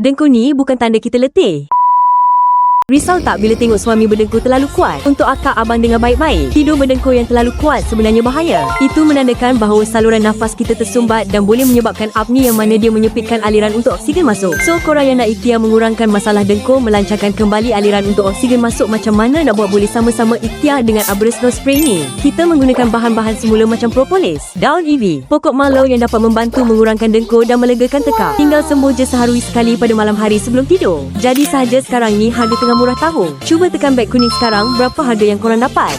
Dengkur ni bukan tanda kita letih. Risau tak bila tengok suami berdengkur terlalu kuat? Untuk akak abang dengar baik-baik, tidur berdengkur yang terlalu kuat sebenarnya bahaya. Itu menandakan bahawa saluran nafas kita tersumbat dan boleh menyebabkan apni yang mana dia menyempitkan aliran untuk oksigen masuk. So, korang yang nak ikhtiar mengurangkan masalah dengkur, melancarkan kembali aliran untuk oksigen masuk, macam mana nak buat? Boleh sama-sama ikhtiar dengan Arborist Nose Spray ni. Kita menggunakan bahan-bahan semula macam propolis, daun evi, pokok mallow yang dapat membantu mengurangkan dengkur dan melegakan tekak. Tinggal sembuh je seharui sekali pada malam hari sebelum tidur. Jadi sahaja sekarang ni harga tengah murah tahu. Cuba tekan beg kuning sekarang, berapa harga yang korang dapat?